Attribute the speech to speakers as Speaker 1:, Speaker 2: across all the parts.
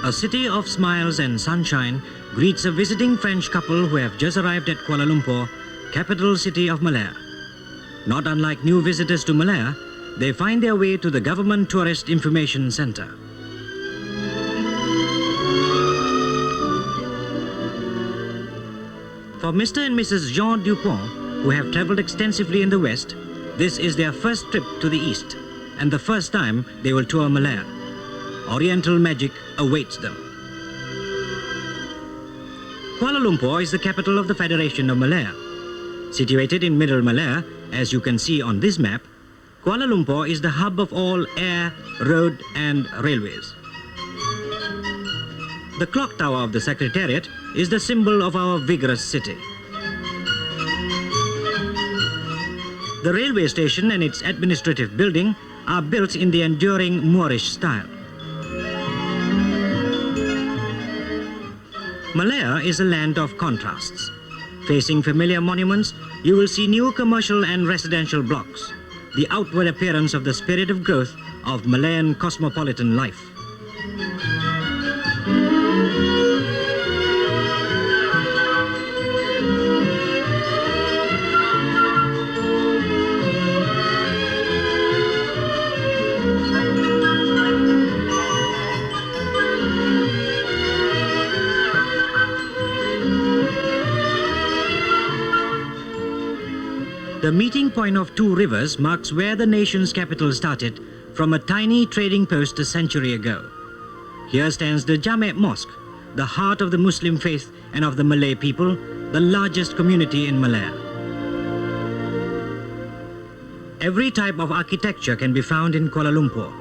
Speaker 1: A city of smiles and sunshine greets a visiting French couple who have just arrived at Kuala Lumpur, capital city of Malaya. Not unlike new visitors to Malaya, they find their way to the Government Tourist Information Centre. For Mr. and Mrs. Jean Dupont, who have travelled extensively in the West, this is their first trip to the East, and the first time they will tour Malaya. Oriental magic awaits them. Kuala Lumpur is the capital of the Federation of Malaya. Situated in Middle Malaya, as you can see on this map, Kuala Lumpur is the hub of all air, road and railways. The clock tower of the Secretariat is the symbol of our vigorous city. The railway station and its administrative building are built in the enduring Moorish style. Malaya is a land of contrasts. Facing familiar monuments, you will see new commercial and residential blocks, the outward appearance of the spirit of growth of Malayan cosmopolitan life. The meeting point of two rivers marks where the nation's capital started from a tiny trading post a century ago. Here stands the Jame' Mosque, the heart of the Muslim faith and of the Malay people, the largest community in Malaya. Every type of architecture can be found in Kuala Lumpur.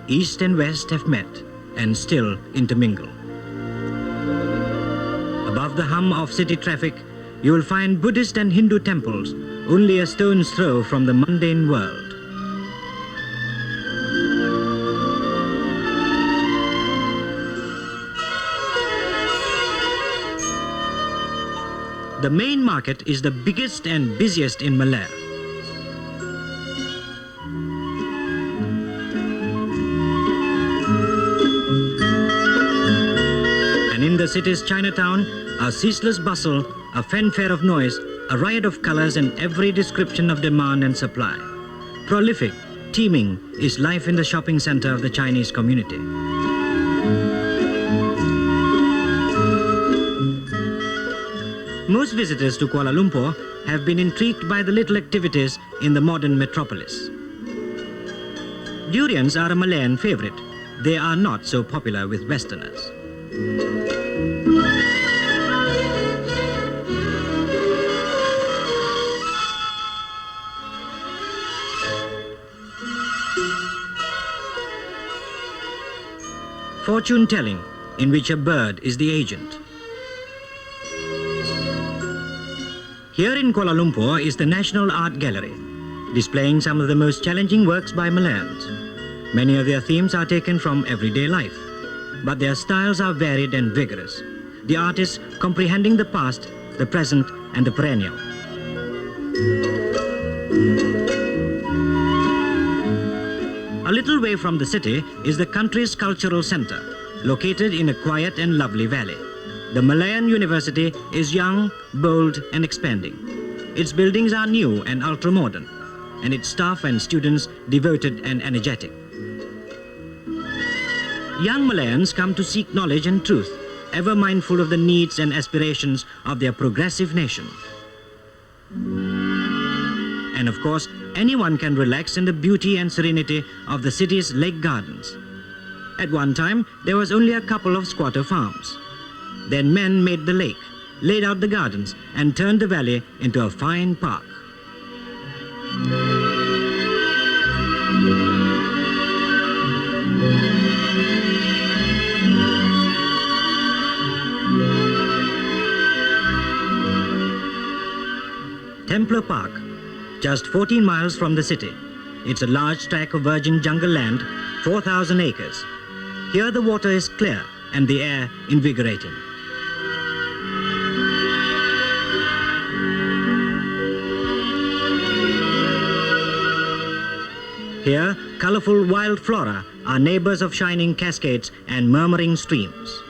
Speaker 1: East and West have met and still intermingle. Above the hum of city traffic, you will find Buddhist and Hindu temples only a stone's throw from the mundane world. The main market is the biggest and busiest in Malaya. And in the city's Chinatown, a ceaseless bustle, a fanfare of noise, a riot of colors and every description of demand and supply. Prolific, teeming is life in the shopping center of the Chinese community. Most visitors to Kuala Lumpur have been intrigued by the little activities in the modern metropolis. Durians are a Malayan favorite. They are not so popular with Westerners. Fortune telling, in which a bird is the agent. Here in Kuala Lumpur is the National Art Gallery, displaying some of the most challenging works by Malayans. Many of their themes are taken from everyday life, but their styles are varied and vigorous, the artists comprehending the past, the present and the perennial. A little way from the city is the country's cultural center, located in a quiet and lovely valley. The Malayan University is young, bold and expanding. Its buildings are new and ultra-modern, and its staff and students devoted and energetic. Young Malayans come to seek knowledge and truth, ever mindful of the needs and aspirations of their progressive nation. And of course, anyone can relax in the beauty and serenity of the city's lake gardens. At one time, there was only a couple of squatter farms. Then men made the lake, laid out the gardens, and turned the valley into a fine park. Templar Park, just 14 miles from the city. It's a large tract of virgin jungle land, 4,000 acres. Here the water is clear and the air invigorating. Here, colorful wild flora are neighbors of shining cascades and murmuring streams.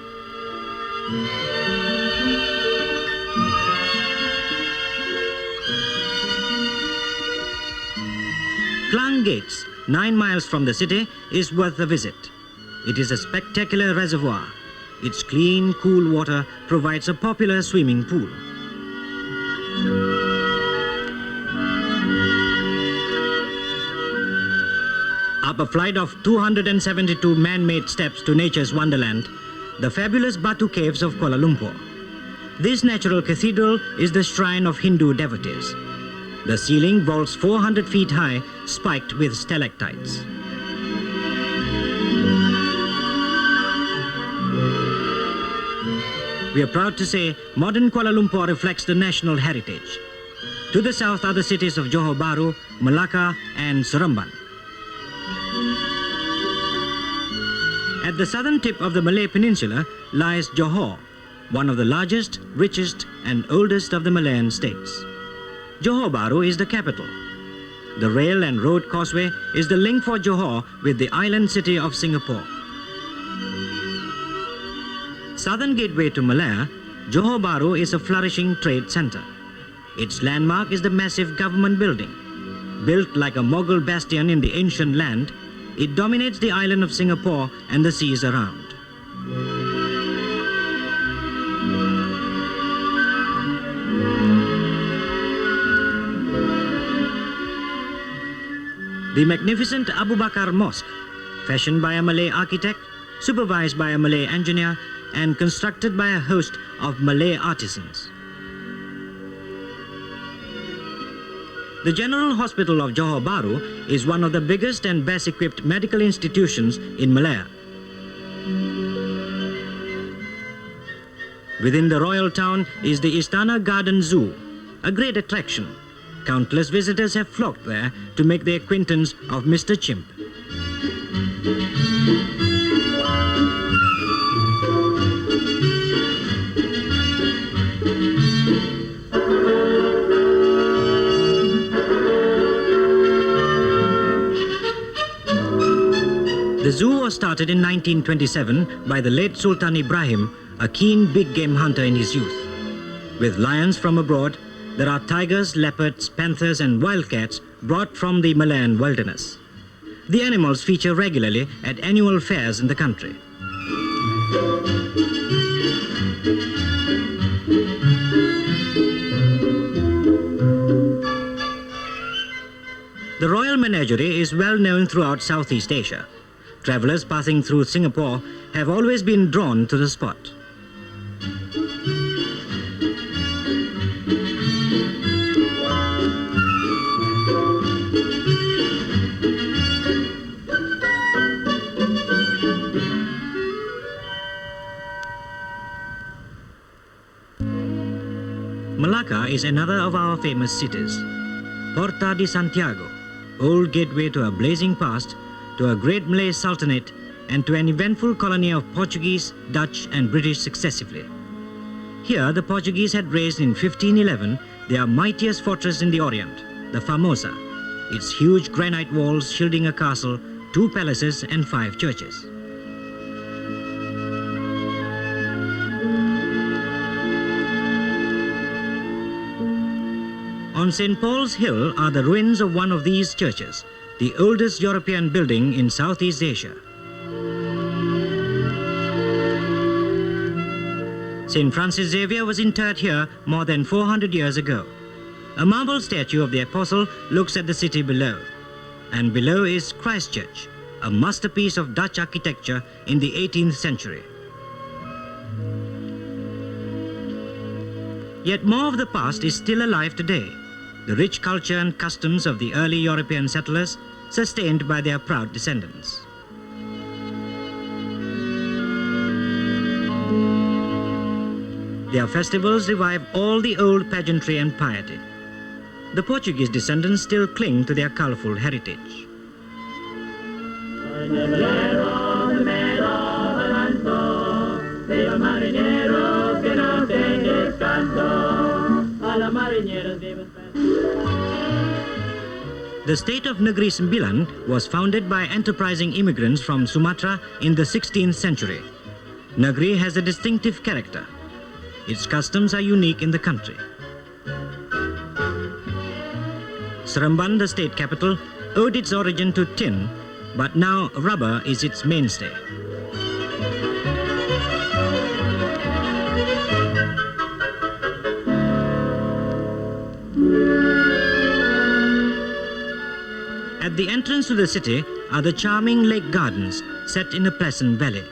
Speaker 1: Klang Gates, 9 miles from the city, is worth a visit. It is a spectacular reservoir. Its clean, cool water provides a popular swimming pool. Up a flight of 272 man-made steps to nature's wonderland, the fabulous Batu Caves of Kuala Lumpur. This natural cathedral is the shrine of Hindu devotees. The ceiling vaults 400 feet high, spiked with stalactites. We are proud to say modern Kuala Lumpur reflects the national heritage. To the south are the cities of Johor Baharu, Melaka and Seremban. At the southern tip of the Malay Peninsula lies Johor, one of the largest, richest and oldest of the Malayan states. Johor Baharu is the capital. The rail and road causeway is the link for Johor with the island city of Singapore. Southern gateway to Malaya, Johor Baharu is a flourishing trade center. Its landmark is the massive government building. Built like a Mughal bastion in the ancient land, it dominates the island of Singapore and the seas around. The magnificent Abu Bakar Mosque, fashioned by a Malay architect, supervised by a Malay engineer, and constructed by a host of Malay artisans. The General Hospital of Johor Baharu is one of the biggest and best equipped medical institutions in Malaya. Within the royal town is the Istana Garden Zoo, a great attraction. Countless visitors have flocked there to make the acquaintance of Mr. Chimp. The zoo was started in 1927 by the late Sultan Ibrahim, a keen big game hunter in his youth. With lions from abroad, there are tigers, leopards, panthers and wildcats brought from the Malayan wilderness. The animals feature regularly at annual fairs in the country. The Royal Menagerie is well known throughout Southeast Asia. Travelers passing through Singapore have always been drawn to the spot. Malacca is another of our famous cities. Porta di Santiago, old gateway to a blazing past, to a great Malay Sultanate, and to an eventful colony of Portuguese, Dutch and British successively. Here the Portuguese had raised in 1511 their mightiest fortress in the Orient, the Formosa, its huge granite walls shielding a castle, 2 palaces and 5 churches. On St. Paul's Hill are the ruins of one of these churches, the oldest European building in Southeast Asia. St. Francis Xavier was interred here more than 400 years ago. A marble statue of the apostle looks at the city below. And below is Christ Church, a masterpiece of Dutch architecture in the 18th century. Yet more of the past is still alive today. The rich culture and customs of the early European settlers, sustained by their proud descendants. Their festivals revive all the old pageantry and piety. The Portuguese descendants still cling to their colorful heritage. The state of Negri Sembilan was founded by enterprising immigrants from Sumatra in the 16th century. Negri has a distinctive character. Its customs are unique in the country. Seremban, the state capital, owed its origin to tin, but now rubber is its mainstay. At the entrance to the city are the charming lake gardens set in a pleasant valley.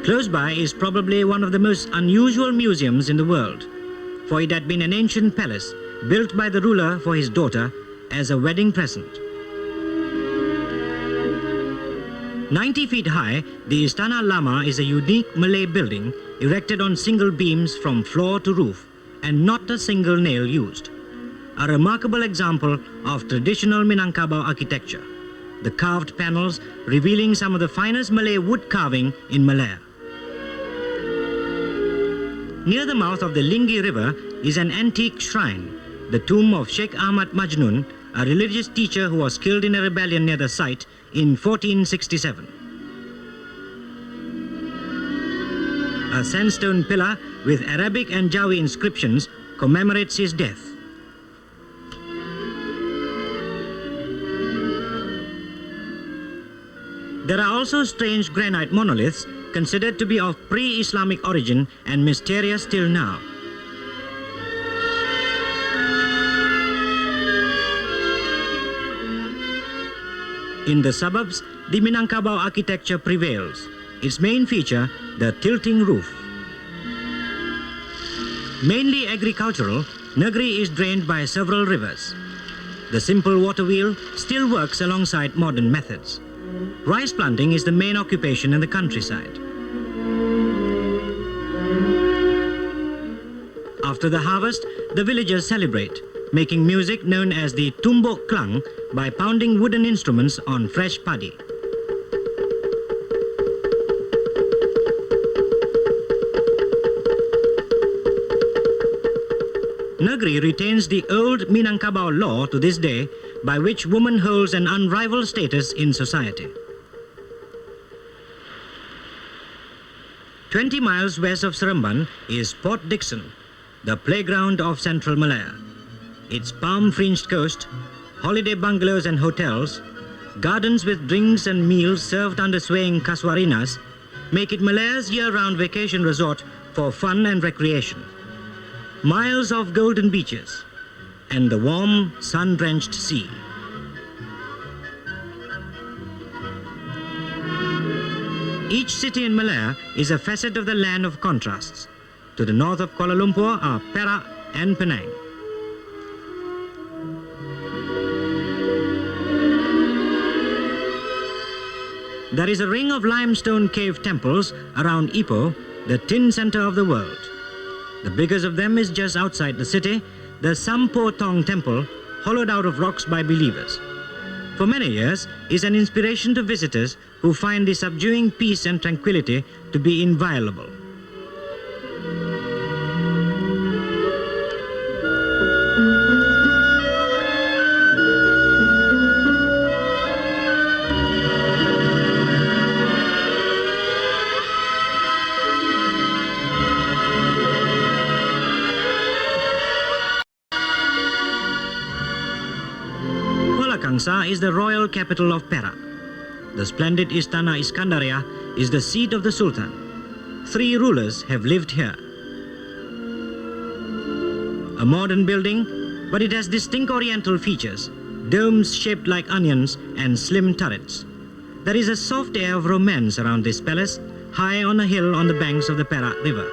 Speaker 1: Close by is probably one of the most unusual museums in the world, for it had been an ancient palace built by the ruler for his daughter as a wedding present. 90 feet high, the Istana Lama is a unique Malay building erected on single beams from floor to roof and not a single nail used. A remarkable example of traditional Minangkabau architecture, the carved panels revealing some of the finest Malay wood carving in Malaya. Near the mouth of the Linggi River is an antique shrine, the tomb of Sheikh Ahmad Majnun, a religious teacher who was killed in a rebellion near the site in 1467. A sandstone pillar with Arabic and Jawi inscriptions commemorates his death. There are also strange granite monoliths considered to be of pre-Islamic origin and mysterious till now. In the suburbs, the Minangkabau architecture prevails. Its main feature, the tilting roof. Mainly agricultural, Negri is drained by several rivers. The simple water wheel still works alongside modern methods. Rice planting is the main occupation in the countryside. After the harvest, the villagers celebrate, making music known as the tumbok klang by pounding wooden instruments on fresh paddy. Negri retains the old Minangkabau law to this day, by which woman holds an unrivaled status in society. 20 miles west of Seremban is Port Dickson, the playground of central Malaya. Its palm-fringed coast, holiday bungalows and hotels, gardens with drinks and meals served under swaying casuarinas make it Malaya's year-round vacation resort for fun and recreation. Miles of golden beaches and the warm, sun-drenched sea. Each city in Malaya is a facet of the land of contrasts. To the north of Kuala Lumpur are Perak and Penang. There is a ring of limestone cave temples around Ipoh, the tin center of the world. The biggest of them is just outside the city, the Sampo Tong Temple, hollowed out of rocks by believers. For many years, is an inspiration to visitors who find the subduing peace and tranquility to be inviolable. Is the royal capital of Perak. The splendid Istana Iskandaria is the seat of the Sultan. 3 rulers have lived here. A modern building, but it has distinct oriental features, domes shaped like onions and slim turrets. There is a soft air of romance around this palace, high on a hill on the banks of the Perak River.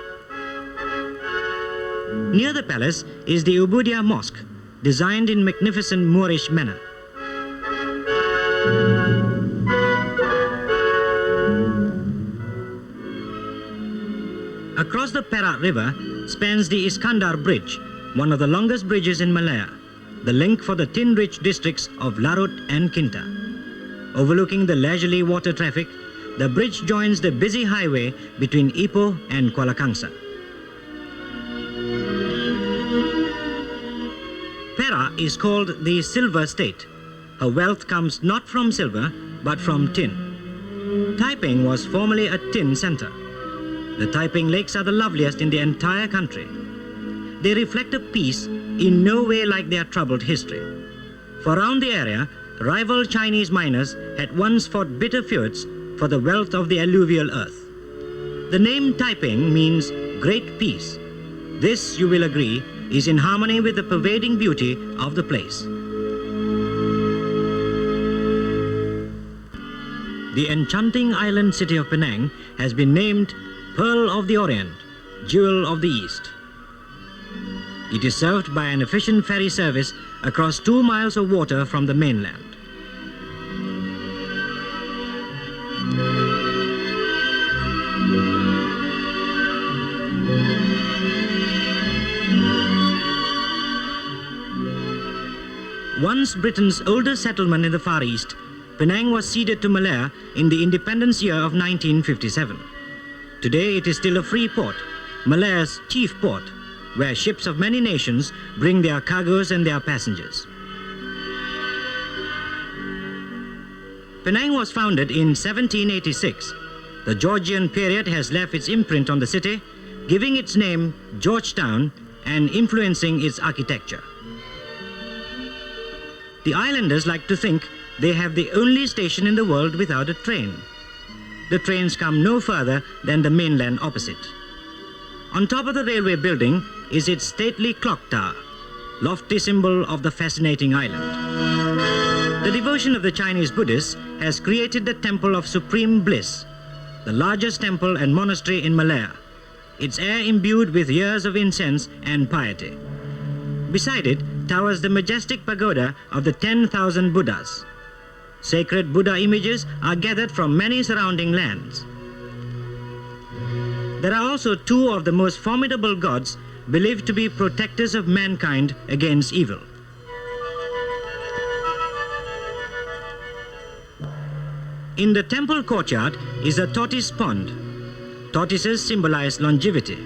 Speaker 1: Near the palace is the Ubudia Mosque, designed in magnificent Moorish manner. Across the Perak River spans the Iskandar Bridge, one of the longest bridges in Malaya, the link for the tin-rich districts of Larut and Kinta. Overlooking the leisurely water traffic, the bridge joins the busy highway between Ipoh and Kuala Kangsar. is called the Silver State. Her wealth comes not from silver, but from tin. Taiping was formerly a tin center. The Taiping lakes are the loveliest in the entire country. They reflect a peace in no way like their troubled history. For around the area, rival Chinese miners had once fought bitter feuds for the wealth of the alluvial earth. The name Taiping means great peace. This, you will agree, is in harmony with the pervading beauty of the place. The enchanting island city of Penang has been named Pearl of the Orient, Jewel of the East. It is served by an efficient ferry service across 2 miles of water from the mainland. Once Britain's oldest settlement in the Far East, Penang was ceded to Malaya in the independence year of 1957. Today it is still a free port, Malaya's chief port, where ships of many nations bring their cargoes and their passengers. Penang was founded in 1786. The Georgian period has left its imprint on the city, giving its name Georgetown and influencing its architecture. The islanders like to think they have the only station in the world without a train. The trains come no further than the mainland opposite. On top of the railway building is its stately clock tower, lofty symbol of the fascinating island. The devotion of the Chinese Buddhists has created the Temple of Supreme Bliss, the largest temple and monastery in Malaya, its air imbued with years of incense and piety. Beside it towers the majestic pagoda of the 10,000 Buddhas. Sacred Buddha images are gathered from many surrounding lands. There are also 2 of the most formidable gods believed to be protectors of mankind against evil. In the temple courtyard is a tortoise pond. Tortoises symbolize longevity.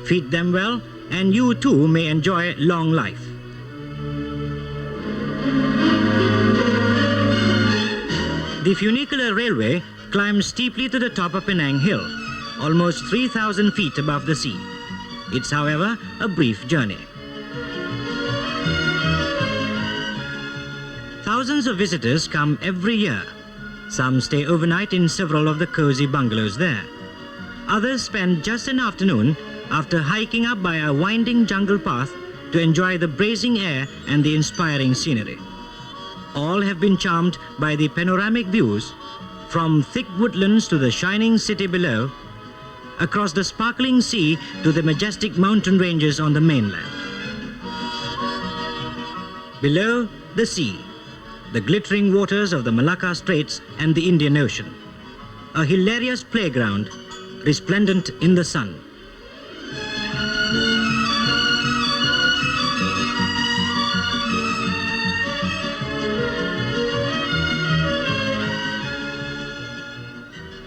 Speaker 1: Feed them well, and you too may enjoy long life. The funicular railway climbs steeply to the top of Penang Hill, almost 3,000 feet above the sea. It's, however, a brief journey. Thousands of visitors come every year. Some stay overnight in several of the cozy bungalows there. Others spend just an afternoon after hiking up by a winding jungle path to enjoy the bracing air and the inspiring scenery. All have been charmed by the panoramic views from thick woodlands to the shining city below, across the sparkling sea to the majestic mountain ranges on the mainland. Below, the sea, the glittering waters of the Malacca Straits and the Indian Ocean. A hilarious playground, resplendent in the sun.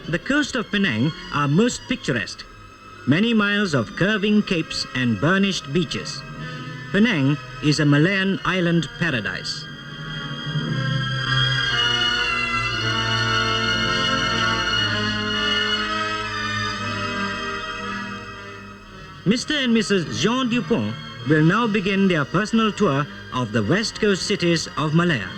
Speaker 1: The coast of Penang are most picturesque. Many miles of curving capes and burnished beaches. Penang is a Malayan island paradise. Mr. and Mrs. Jean Dupont will now begin their personal tour of the west coast cities of Malaya.